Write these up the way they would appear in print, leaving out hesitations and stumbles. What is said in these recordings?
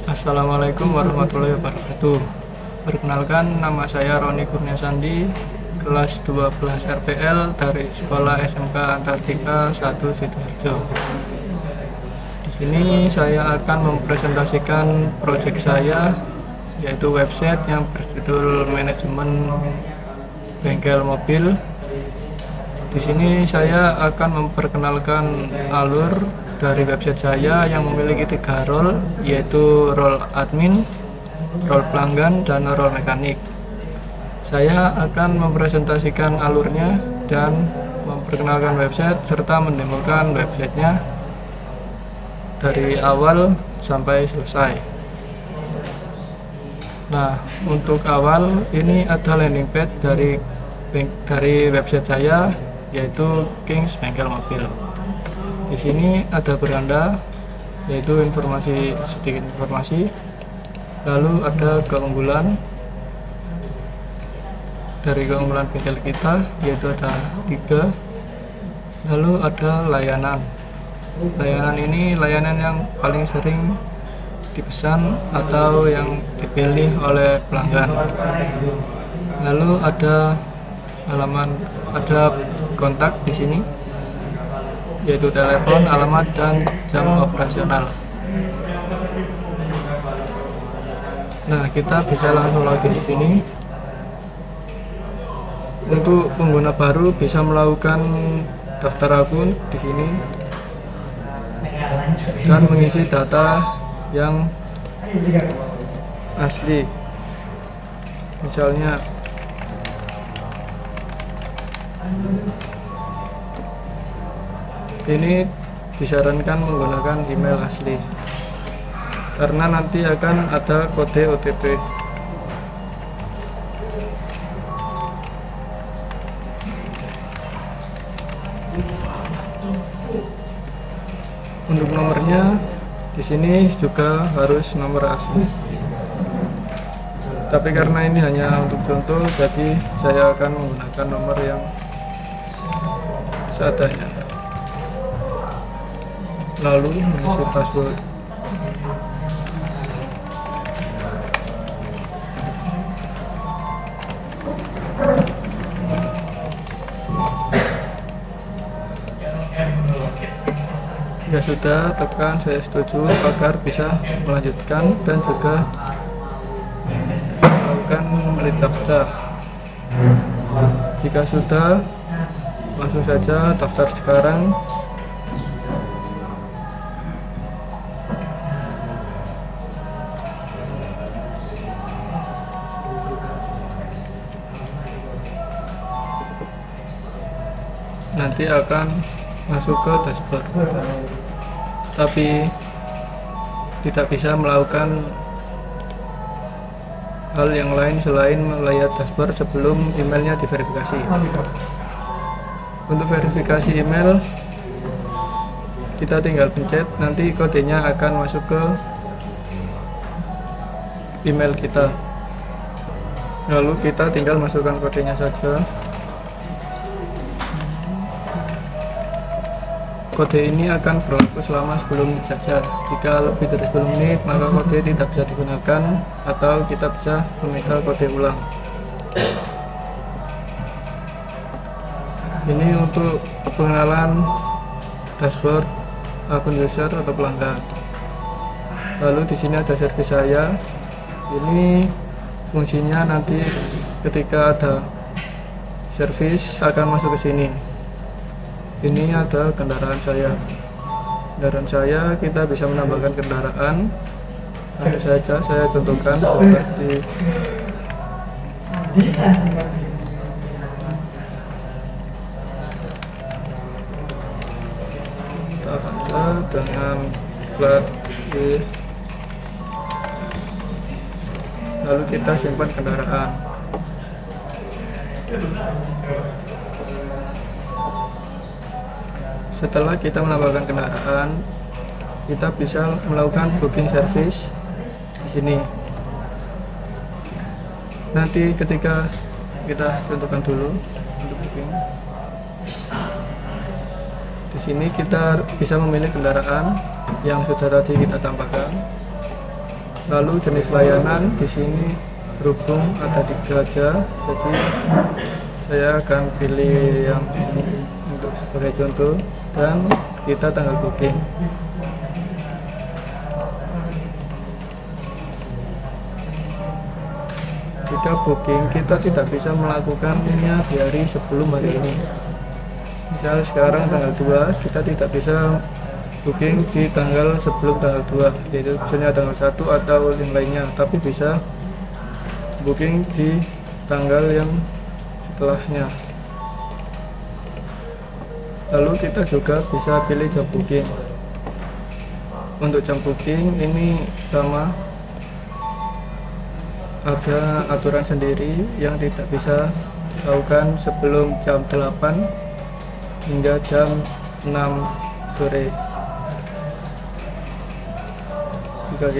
Assalamualaikum warahmatullahi wabarakatuh. Perkenalkan, nama saya Roni Kurnia Sandi, kelas 12 RPL dari Sekolah SMK Antartika 1 Sidoarjo. Di sini saya akan mempresentasikan proyek saya, yaitu website yang berjudul Manajemen Bengkel Mobil. Di sini saya akan memperkenalkan alur dari website saya yang memiliki 3 role, yaitu role admin, role pelanggan, dan role mekanik. Saya akan mempresentasikan alurnya dan memperkenalkan website serta mendemokan websitenya dari awal sampai selesai. Nah, untuk awal ini ada landing page dari website saya, yaitu Kings Bengkel Mobil. Di sini ada beranda, yaitu sedikit informasi. Lalu ada keunggulan. Dari keunggulan bengkel kita, yaitu ada 3. Lalu ada layanan. Layanan ini layanan yang paling sering dipesan atau yang dipilih oleh pelanggan. Lalu ada kontak di sini, yaitu telepon, alamat, dan jam operasional. Nah, kita bisa langsung login di sini. Untuk pengguna baru bisa melakukan daftar akun di sini dan mengisi data yang asli. Misalnya ini disarankan menggunakan email asli karena nanti akan ada kode OTP. Untuk nomornya di sini juga harus nomor asli. Tapi karena ini hanya untuk contoh, jadi saya akan menggunakan nomor yang seadanya. Lalu mengisi password. Jika sudah, tekan saya setuju agar bisa melanjutkan dan juga melakukan recaptcha. Jika sudah, langsung saja daftar sekarang. Nanti akan masuk ke dashboard, tapi tidak bisa melakukan hal yang lain selain melihat dashboard sebelum emailnya diverifikasi. Untuk verifikasi email, kita tinggal pencet, nanti kodenya akan masuk ke email kita. Lalu kita tinggal masukkan kodenya saja. Kode ini akan berlaku selama 10 menit saja. Jika lebih dari 10 menit, maka kode tidak bisa digunakan atau kita bisa meminta kode ulang. Ini untuk pengenalan dashboard akun user atau pelanggan. Lalu di sini ada servis saya. Ini fungsinya nanti ketika ada servis akan masuk ke sini. Ini ada kendaraan saya. Kendaraan saya kita bisa menambahkan kendaraan. Langsung saja saya contohkan seperti kita dengan plat B. Lalu kita simpan kendaraan. Setelah kita menambahkan kendaraan, kita bisa melakukan booking service di sini. Nanti ketika kita contohkan dulu untuk booking, di sini kita bisa memilih kendaraan yang sudah tadi kita tambahkan. Lalu jenis layanan di sini berhubung ada 3 aja, jadi saya akan pilih yang ini untuk sebagai contoh, dan kita tanggal booking. Jika booking kita tidak bisa melakukannya di hari sebelum hari ini. Misal sekarang tanggal 2, kita tidak bisa booking di tanggal sebelum tanggal 2, yaitu misalnya tanggal 1 atau yang lainnya, tapi bisa booking di tanggal yang setelahnya. Lalu kita juga bisa pilih jam booking. Untuk jam booking ini sama, ada aturan sendiri yang tidak bisa dilakukan sebelum jam 8 hingga jam 6 sore. Jika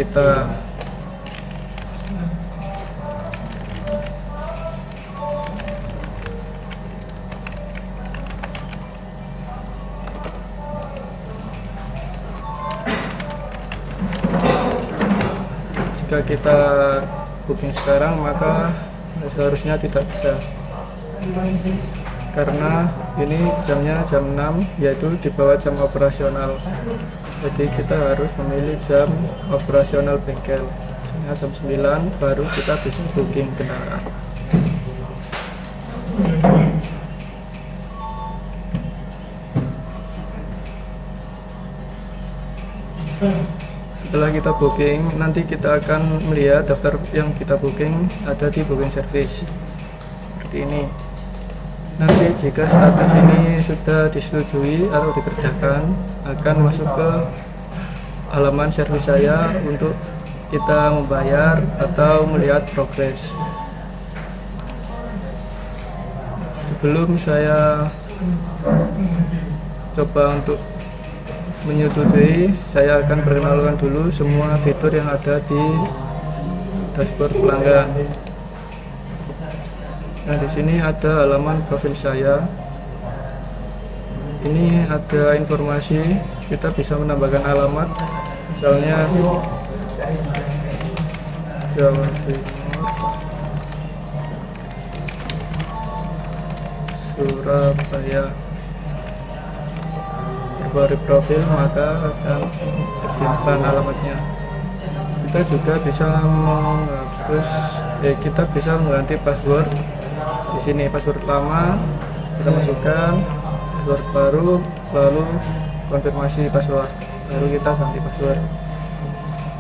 kita booking sekarang, maka seharusnya tidak bisa, karena ini jamnya jam 6, yaitu di bawah jam operasional. Jadi kita harus memilih jam operasional bengkel, misalnya jam 9 baru kita bisa booking kendaraan. Setelah kita booking, nanti kita akan melihat daftar yang kita booking ada di booking service seperti ini. Nanti jika status ini sudah disetujui atau dikerjakan, akan masuk ke halaman servis saya untuk kita membayar atau melihat progres. Sebelum saya coba untuk menyetujui, saya akan perkenalkan dulu semua fitur yang ada di dashboard pelanggan. Nah, di sini ada halaman profil saya. Ini ada informasi, kita bisa menambahkan alamat, misalnya Jawa Timur, Surabaya. Baru profil, maka akan tersimpan alamatnya. Kita juga bisa menghapus, kita bisa mengganti password. Di sini password lama kita masukkan, password baru, lalu konfirmasi password, baru kita ganti password.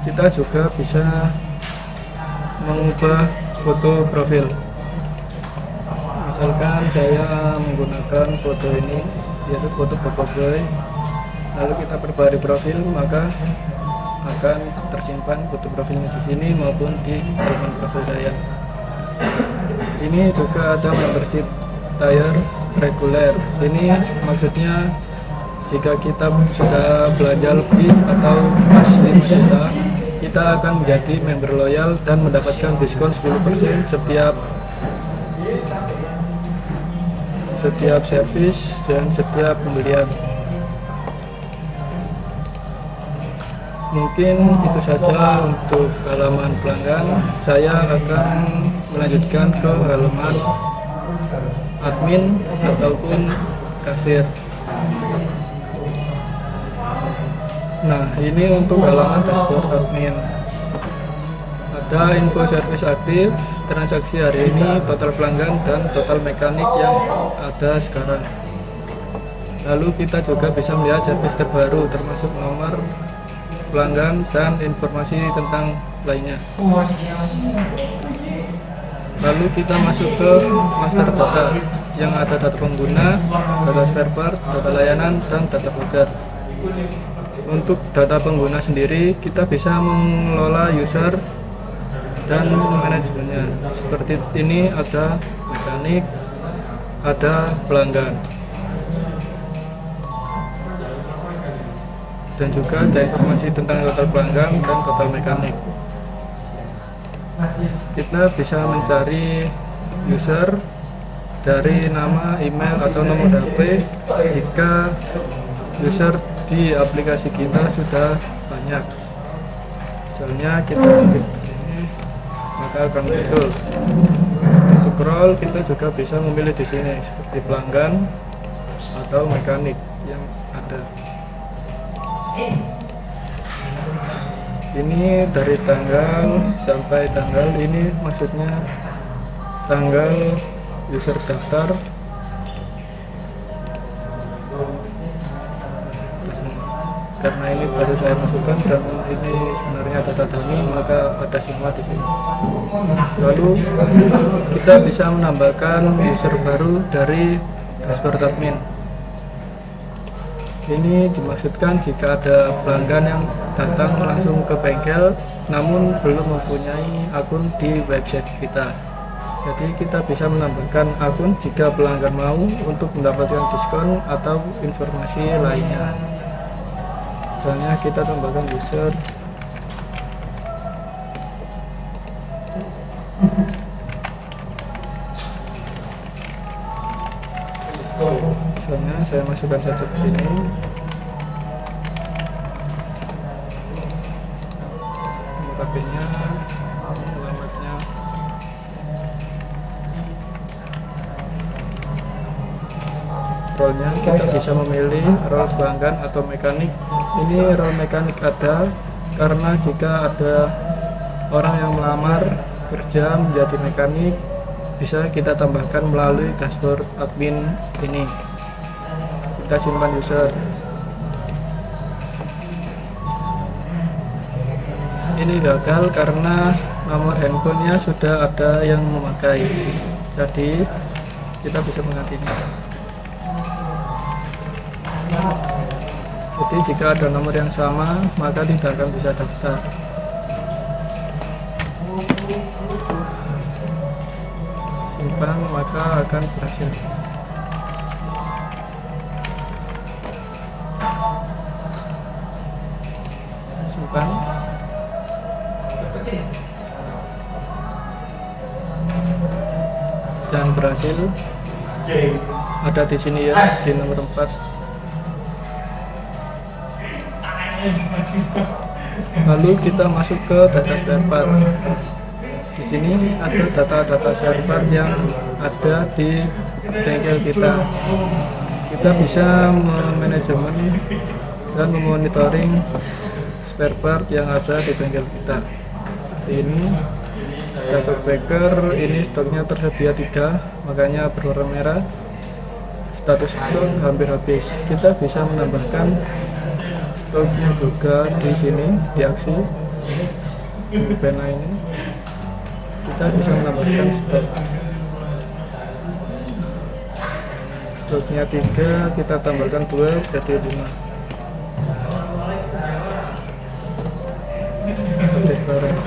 Kita juga bisa mengubah foto profil. Misalkan saya menggunakan foto ini, yaitu foto Bapak Boy, lalu kita perbarui profil, maka akan tersimpan foto profilnya di sini maupun di halaman profil saya. Ini juga ada membership tier reguler. Ini maksudnya jika kita sudah belanja lebih atau pas 5 juta, kita akan menjadi member loyal dan mendapatkan diskon 10% setiap servis dan setiap pembelian. Mungkin itu saja untuk halaman pelanggan. Saya akan melanjutkan ke halaman admin ataupun kasir. Nah, ini untuk halaman dashboard admin. Ada info servis aktif, transaksi hari ini, total pelanggan, dan total mekanik yang ada sekarang. Lalu kita juga bisa melihat servis terbaru, termasuk nomor pelanggan dan informasi tentang lainnya. Lalu kita masuk ke master data yang ada data pengguna, data spare part, data layanan, dan data voucher. Untuk data pengguna sendiri, kita bisa mengelola user dan manajemennya. Seperti ini, ada mekanik, ada pelanggan, dan juga ada informasi tentang total pelanggan dan total mekanik. Kita bisa mencari user dari nama, email, atau nomor HP jika user di aplikasi kita sudah banyak. Misalnya kita ketik ini, maka akan muncul. Untuk role kita juga bisa memilih di sini seperti pelanggan atau mekanik yang ada. Ini dari tanggal sampai tanggal, ini maksudnya tanggal user daftar, karena ini baru saya masukkan dan ini sebenarnya data dummy, maka ada semua di sini. Lalu kita bisa menambahkan user baru dari dashboard admin. Ini dimaksudkan jika ada pelanggan yang datang langsung ke bengkel namun belum mempunyai akun di website kita. Jadi kita bisa menambahkan akun jika pelanggan mau untuk mendapatkan diskon atau informasi lainnya. Misalnya kita tambahkan user misalnya saya masukkan saja begini. HP-nya, alamatnya, role-nya kita bisa memilih role pelanggan atau mekanik. Ini role mekanik ada karena jika ada orang yang melamar kerja menjadi mekanik, bisa kita tambahkan melalui dashboard admin ini. Kita simpan user. Ini gagal karena nomor handphonenya sudah ada yang memakai, jadi kita bisa menggantinya. Jadi jika ada nomor yang sama, maka tidak akan bisa daftar. Simpan, maka akan berhasil. Simpan. Dan berhasil. Ada di sini ya, di nomor 4. Lalu kita masuk ke data spare part. Di sini ada data-data spare part yang ada di bengkel kita. Kita bisa memanajemen dan memonitoring spare part yang ada di bengkel kita. Seperti ini, dashboard breaker ini stoknya tersedia 3, makanya berwarna merah. Status stok hampir habis. Kita bisa menambahkan stoknya juga di sini, di aksi di pena ini. Kita bisa menambahkan stok. Stoknya 3, kita tambahkan 2 jadi 5. Barang.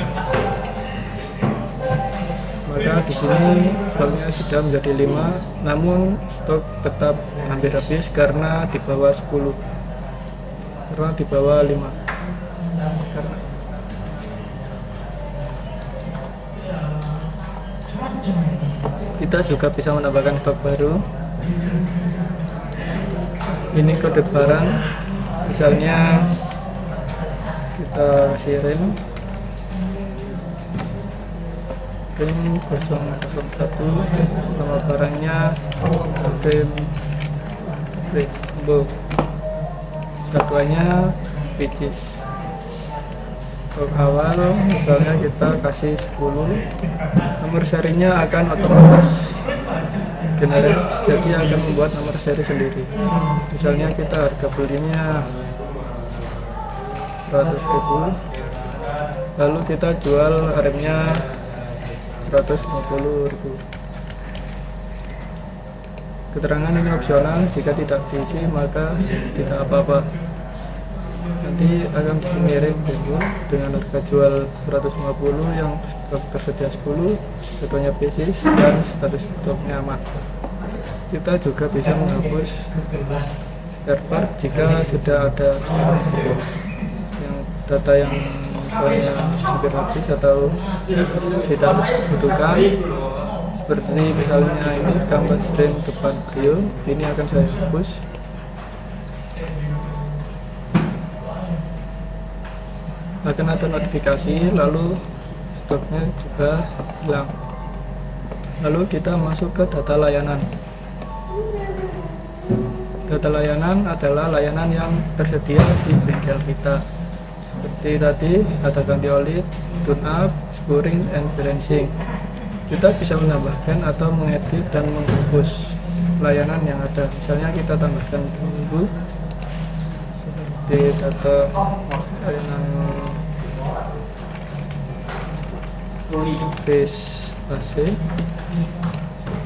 Maka di sini stoknya sudah menjadi 5, namun stok tetap hampir habis karena di bawah 10, karena di bawah 5. Kita juga bisa menambahkan stok baru. Ini kode barang, misalnya kita kasih rim 001, nama barangnya Rainbow, satuannya Peaches. Stok awal misalnya kita kasih 10, nomor serinya akan otomatis generate, jadi akan membuat nomor seri sendiri. Misalnya kita harga belinya 100.000, lalu kita jual remnya 150.000. Keterangan ini opsional, jika tidak diisi maka tidak apa-apa. Nanti akan mengirim buku dengan harga jual 150 yang stok tersedia 10, satunya basis dan status stoknya aman. Kita juga bisa menghapus spare part jika sudah ada yang data yang misalnya hampir habis atau tidak dibutuhkan, seperti misalnya ini gambar string depan brio, ini akan saya hapus. akan ada notifikasi, lalu stoknya juga hilang. Lalu kita masuk ke data layanan. Data layanan adalah layanan yang tersedia di bengkel kita, seperti tadi ada ganti oli, tune up, spuring, and balancing. Kita bisa menambahkan atau mengedit dan menghapus layanan yang ada. Misalnya kita tambahkan dulu seperti data layanan face AC,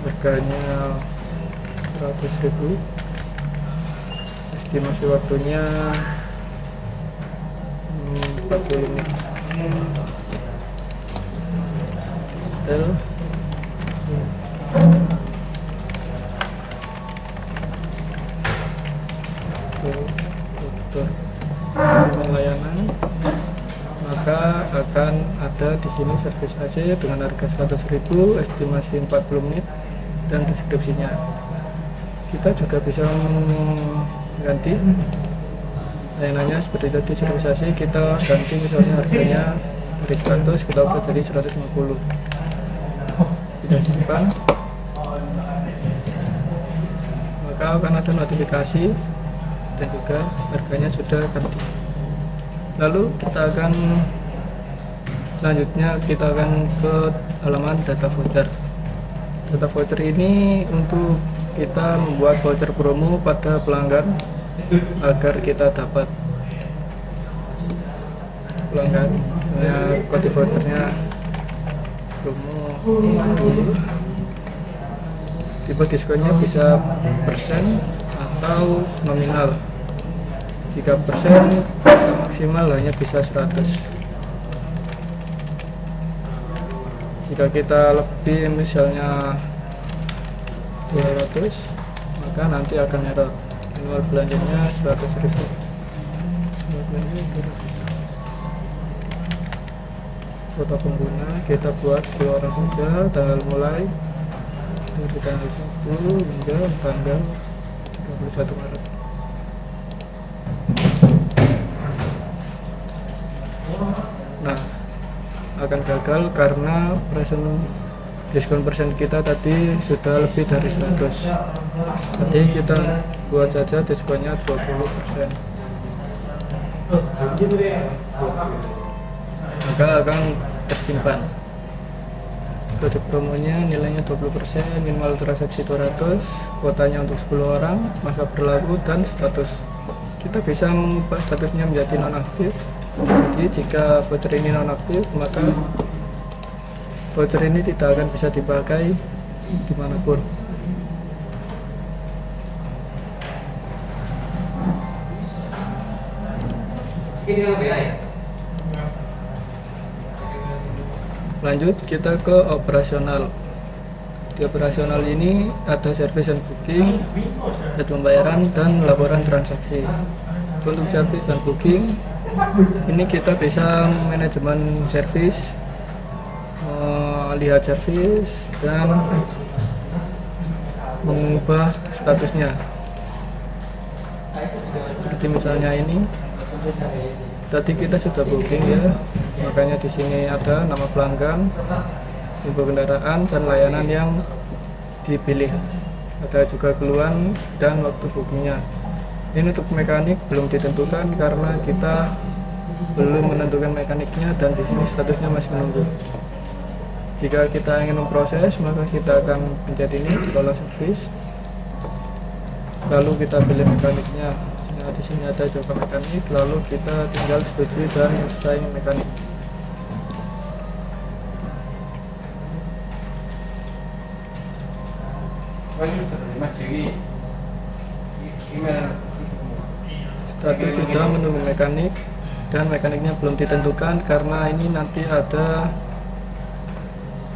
harganya 100.000, estimasi waktunya 40 menit. Detail dokter semua layanan, maka akan ada di sini servis AC dengan harga 100.000, estimasi 40 menit, dan deskripsinya. Kita juga bisa mengganti layanannya seperti tadi servis AC, kita ganti misalnya harganya dari 100 kita ubah jadi 150. Kita simpan, maka akan ada notifikasi dan juga harganya sudah ganti. Lalu kita akan selanjutnya ke halaman data voucher. Data voucher ini untuk kita membuat voucher promo pada pelanggan agar kita dapat pelanggan. Misalnya kode vouchernya promo 10, tipe diskonnya bisa persen atau nominal. Jika persen maksimal hanya bisa 100. Jika kita lebih misalnya 200, maka nanti akan error. Minimal belanjanya 100.000. Kota pengguna kita buat 10 orang saja, tanggal mulai dari tanggal 1 hingga tanggal 31 Maret. Nah, akan gagal karena diskon persen kita tadi sudah lebih dari 100. Jadi kita buat saja diskonnya 20%. Maka akan tersimpan. Kode promonya nilainya 20%, minimal transaksi 200, kuotanya untuk 10 orang, masa berlaku, dan status. Kita bisa mengubah statusnya menjadi nonaktif. Jadi jika voucher ini nonaktif, maka voucher ini tidak akan bisa dipakai dimanapun. Lanjut kita ke operasional. Di operasional ini ada service and booking, dan pembayaran, dan laporan transaksi. Untuk service dan booking ini kita bisa manajemen service, melihat service, dan mengubah statusnya. Seperti misalnya ini, tadi kita sudah booking ya, makanya di sini ada nama pelanggan, tipe kendaraan, dan layanan yang dipilih. Ada juga keluhan dan waktu bookingnya. Ini untuk mekanik belum ditentukan karena kita belum menentukan mekaniknya, dan di sini statusnya masih menunggu. Jika kita ingin memproses, maka kita akan pencet ini, kelola servis, lalu kita pilih mekaniknya. Di sini ada coba mekanik, lalu kita tinggal setuju dan selesai mekanik. Status sudah menunggu mekanik, dan mekaniknya belum ditentukan karena ini nanti ada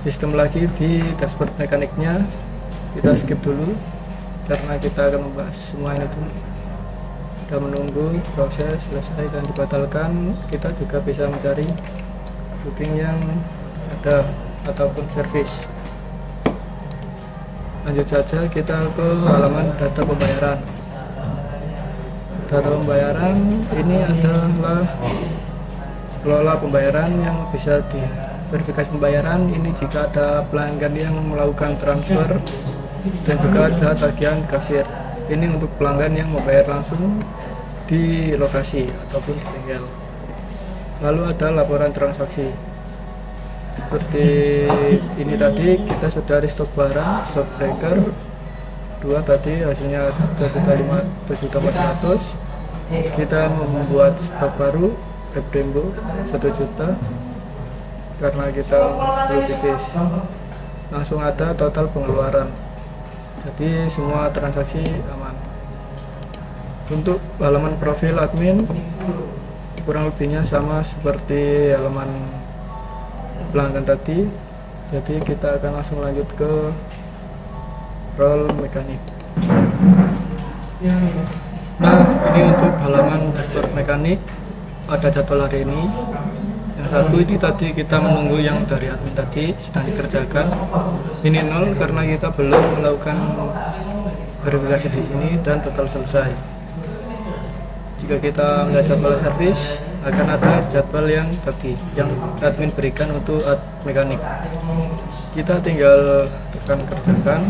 sistem lagi di dashboard mekaniknya. Kita skip dulu karena kita akan membahas semua ini dulu. Sudah menunggu proses selesai dan dibatalkan, kita juga bisa mencari booking yang ada ataupun service. Lanjut saja kita ke halaman data pembayaran. Data pembayaran ini adalah kelola pembayaran yang bisa diverifikasi pembayaran ini jika ada pelanggan yang melakukan transfer dan juga ada tagihan kasir. Ini untuk pelanggan yang membayar langsung di lokasi ataupun di bengkel. Lalu ada laporan transaksi. Seperti ini tadi kita sudah restock barang, stock breaker 2 tadi hasilnya 2.400.000. Kita membuat stok baru Brembo 1 juta karena kita 10 pieces. Langsung ada total pengeluaran. Jadi semua transaksi aman. Untuk halaman profil admin kurang lebihnya sama seperti halaman pelanggan tadi. Jadi kita akan langsung lanjut ke role mekanik. Nah, ini untuk halaman dashboard mekanik, ada jadwal hari ini. Yang satu ini tadi kita menunggu yang dari admin tadi sedang dikerjakan. Ini 0 karena kita belum melakukan verifikasi di sini dan total selesai. Jika kita melihat jadwal servis, akan ada jadwal yang tadi yang admin berikan untuk mekanik. Kita tinggal tekan kerjakan.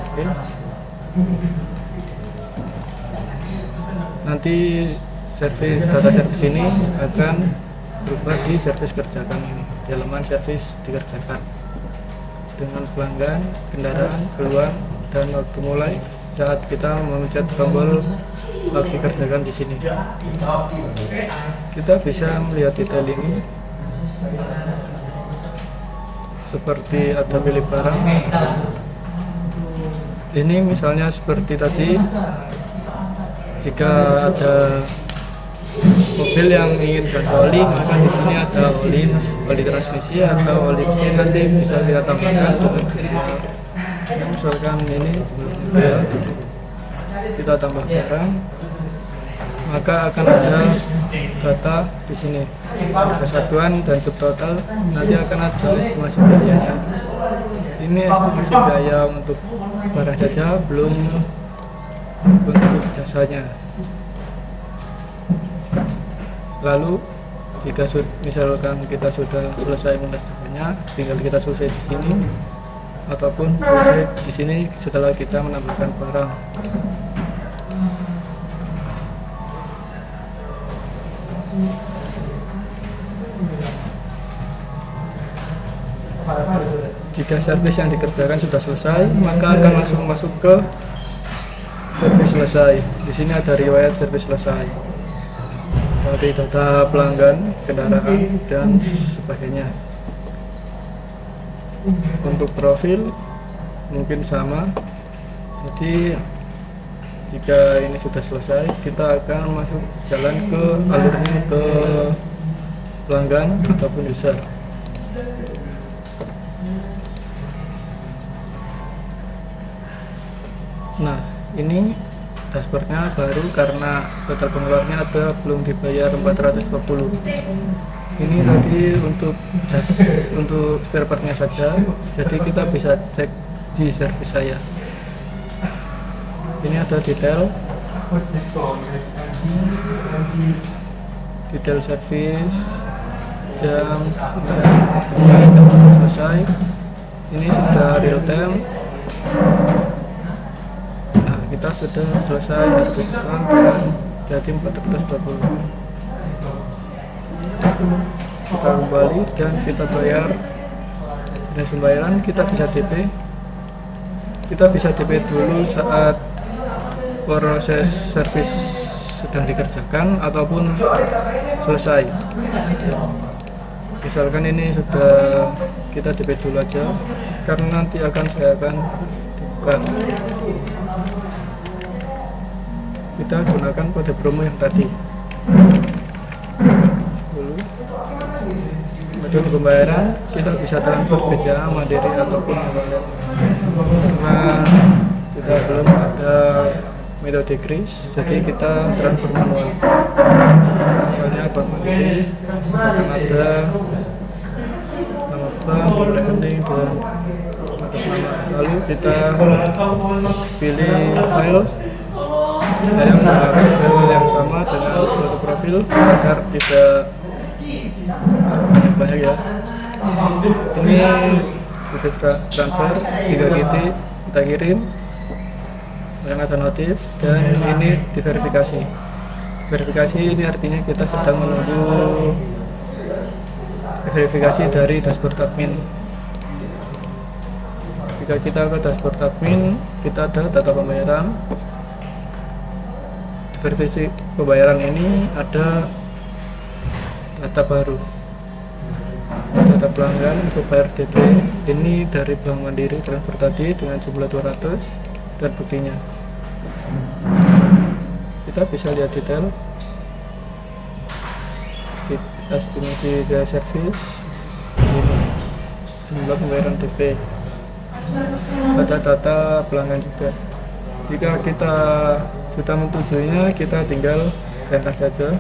Oke. Nanti data servis ini akan berubah di servis kerjakan ini, di halaman servis dikerjakan dengan pelanggan, kendaraan, keluar, dan waktu mulai saat kita memencet tombol aksi kerjakan di sini. Kita bisa melihat detail ini seperti ada pilih barang. Ini misalnya seperti tadi, jika ada mobil yang menginginkan oli, maka di sini ada oli transmisi atau oli mesin, nanti bisa kita tambahkan dengan misalkan ini jumlahnya kita tambah barang, maka akan ada data di sini kesatuan dan subtotal. Nanti akan ada estimasi biayanya. Ini estimasi biaya untuk barang saja, belum untuk jasanya. Lalu jika misalkan kita sudah selesai mengerjakannya, tinggal kita selesai di sini ataupun selesai di sini setelah kita menambahkan barang. Jika servis yang dikerjakan sudah selesai, maka akan langsung masuk ke servis selesai. Di sini ada riwayat servis selesai dari data pelanggan, kendaraan, dan sebagainya. Untuk profil mungkin sama. Jadi jika ini sudah selesai, kita akan masuk jalan ke alurnya ke pelanggan ataupun user. Nah, ini dashboardnya baru karena total pengeluarannya ada belum dibayar 440. Ini tadi untuk untuk spare partnya saja, jadi kita bisa cek di servis saya. Ini ada detail servis, jam sudah selesai. Ini sudah real time. Nah, kita sudah selesai harus dengan jadi 420. Kita kembali dan kita bayar. Jenis pembayaran kita bisa DP. Kita bisa DP dulu saat proses servis sedang dikerjakan ataupun selesai. Misalkan ini sudah kita DP dulu aja karena nanti saya akan buka. Kita gunakan kode promo yang tadi. Metode pembayaran kita bisa transfer BCA, Mandiri ataupun e-wallet. Karena kita belum ada metode kris, jadi kita transfer manual. Misalnya Bank Mandiri akan ada nama bank, rekening, dan atas nama. Lalu kita pilih file. Saya menggunakan file yang sama dengan foto profil agar tidak banyak ya. Ini bukti transfer, jika kita kirim akan ada notif, dan ini diverifikasi. Verifikasi ini artinya kita sedang menunggu verifikasi dari dashboard admin. Jika kita ke dashboard admin, kita ada data pembayaran. Verifikasi pembayaran ini ada data baru, data pelanggan untuk bayar DP. Ini dari Bank Mandiri transfer tadi dengan jumlah 200 dan buktinya. Kita bisa lihat detail estimasi biaya servis, ini jumlah pembayaran DP, ada data pelanggan juga. Jika kita sudah menujunya, kita tinggal perintah saja,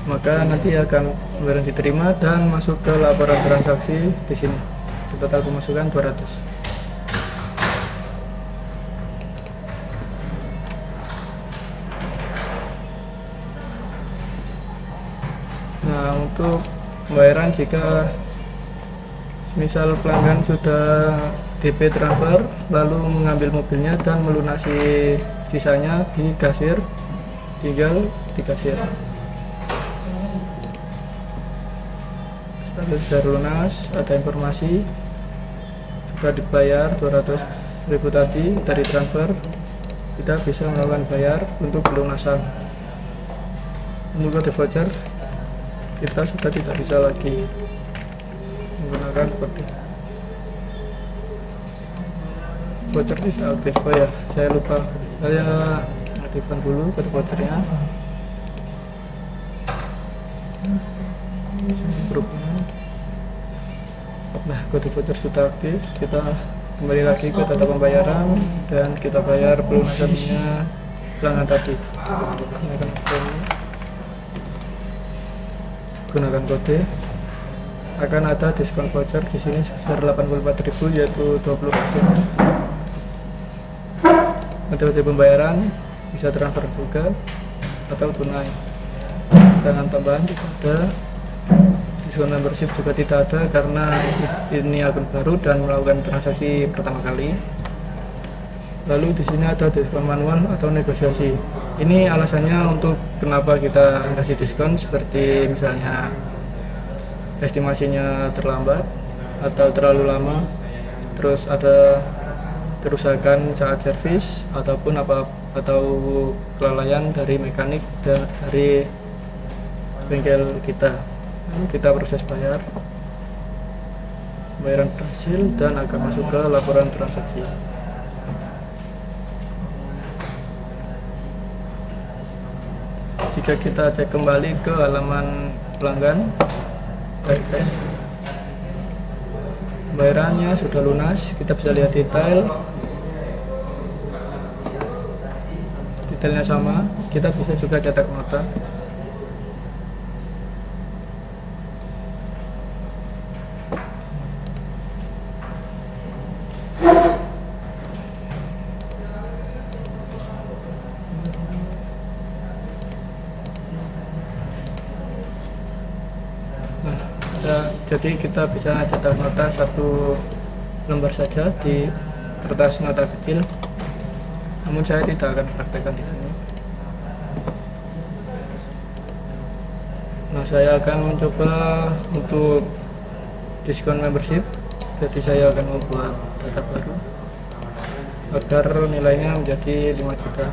maka nanti akan pembayaran diterima dan masuk ke laporan transaksi. Di sini total pemasukan 200. Nah, untuk pembayaran, jika misal pelanggan sudah DP transfer lalu mengambil mobilnya dan melunasi sisanya di kasir, tinggal di kasir. Setelah sudah lunas, ada informasi sudah dibayar 200.000 tadi dari transfer, kita bisa melakukan bayar untuk pelunasan. Untuk kode voucher kita sudah tidak bisa lagi menggunakan seperti voucher, tidak aktif. Oh ya, saya lupa, saya aktifkan dulu kode vouchernya. Nah, kode voucher sudah aktif. Kita kembali lagi ke data pembayaran dan kita bayar pelunasannya pelanggan tadi. Gunakan kode, akan ada diskon voucher di sini sebesar 84.000, yaitu 20%. Metode pembayaran bisa transfer juga atau tunai. Dengan tambahan juga ada diskon membership juga tidak ada karena ini akun baru dan melakukan transaksi pertama kali. Lalu di sini ada diskon manual atau negosiasi. Ini alasannya untuk kenapa kita kasih diskon, seperti misalnya estimasinya terlambat atau terlalu lama, terus ada kerusakan saat servis ataupun atau kelalaian dari mekanik dari bengkel kita. Lalu kita proses bayar, pembayaran berhasil dan akan masuk ke laporan transaksi. Jika kita cek kembali ke halaman pelanggan, pembayarannya sudah lunas, kita bisa lihat detailnya sama. Kita bisa juga cetak nota. Jadi kita bisa cetak nota 1 lembar saja di kertas nota kecil. Namun saya tidak akan praktekkan di sini. Nah, saya akan mencoba untuk diskon membership. Jadi saya akan membuat data baru agar nilainya menjadi 5 juta.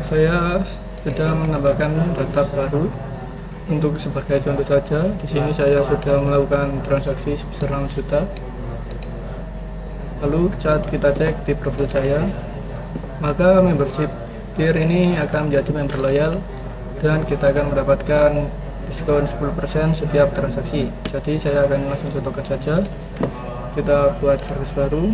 saya sudah menambahkan data baru. Untuk sebagai contoh saja, di sini saya sudah melakukan transaksi sebesar 6 juta. Lalu saat kita cek di profil saya, maka membership tier ini akan menjadi member loyal dan kita akan mendapatkan diskon 10% setiap transaksi. Jadi saya akan langsung contohkan saja. Kita buat service baru.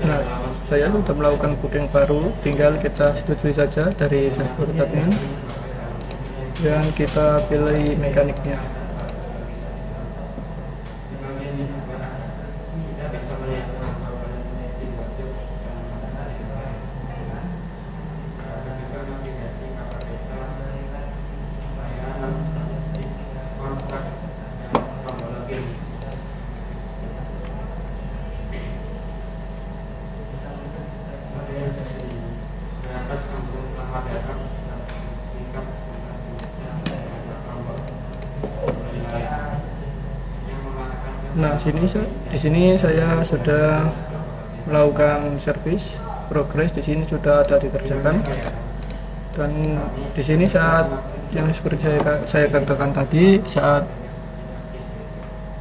Nah, saya sudah melakukan booking baru, tinggal kita setujui saja dari dashboard admin dan kita pilih mekaniknya. Nah, di sini saya sudah melakukan service progress. Di sini sudah ada dikerjakan. Dan di sini saat yang seperti saya katakan tadi, saat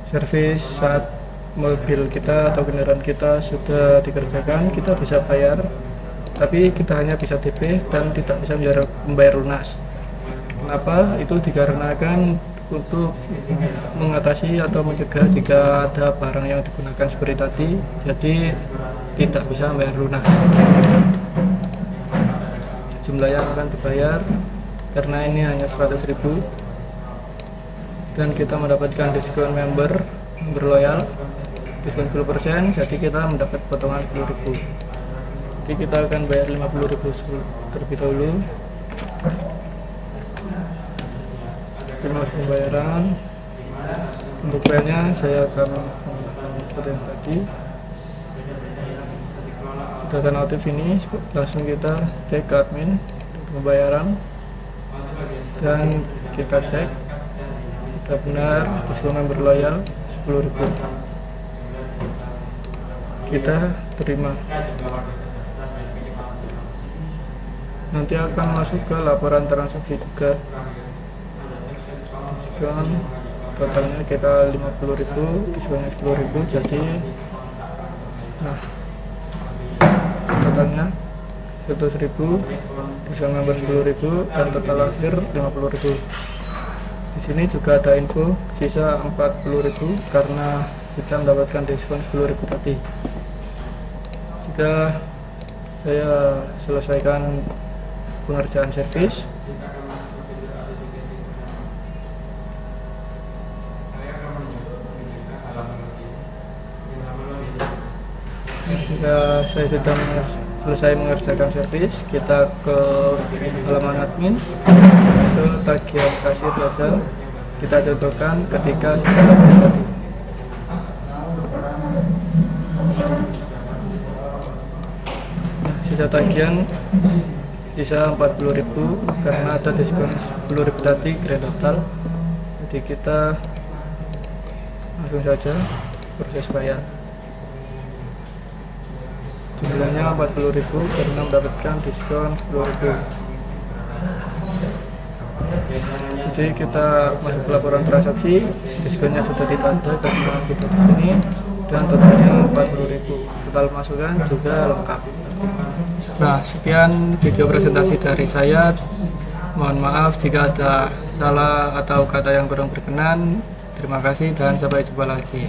service, saat mobil kita atau kendaraan kita sudah dikerjakan, kita bisa bayar. Tapi kita hanya bisa DP dan tidak bisa membayar lunas. Kenapa? Itu dikarenakan untuk mengatasi atau mencegah jika ada barang yang digunakan seperti tadi, jadi tidak bisa membayar lunas. Jumlah yang akan dibayar karena ini hanya 100.000 dan kita mendapatkan diskon member loyal, diskon 10%, jadi kita mendapat potongan 10.000. Jadi kita akan bayar 50.000 terlebih dahulu. Proses pembayaran. Untuk filenya saya akan menggunakan seperti yang tadi. Sudah ada notif ini, langsung kita cek ke admin pembayaran dan kita cek sudah benar diskon member loyal 10.000. Kita terima. Nanti akan masuk ke laporan transaksi juga. Diskon totalnya kita 50.000, diskonnya 10.000, jadi nah totalnya 100.000, diskon member 10.000 dan total akhir 50.000. Di sini juga ada info sisa 40.000 karena kita mendapatkan diskon 10.000 tadi. Jika saya selesaikan pengerjaan servis, jika saya sudah selesai mengerjakan servis, kita ke halaman admin, itu tagihan kasir saja kita contohkan ketika sisa tagihan tadi. Sisa tagihan sisa 40.000 karena ada diskon 10.000 tadi grand total, jadi kita langsung saja proses bayar. Jumlahnya 40.000 karena mendapatkan diskon 10.000. Jadi kita masuk ke laporan transaksi, diskonnya sudah ditanda karena sudah di sini dan totalnya 40.000. Total masukan juga lengkap. Nah, sekian video presentasi dari saya. Mohon maaf jika ada salah atau kata yang kurang berkenan. Terima kasih dan sampai jumpa lagi.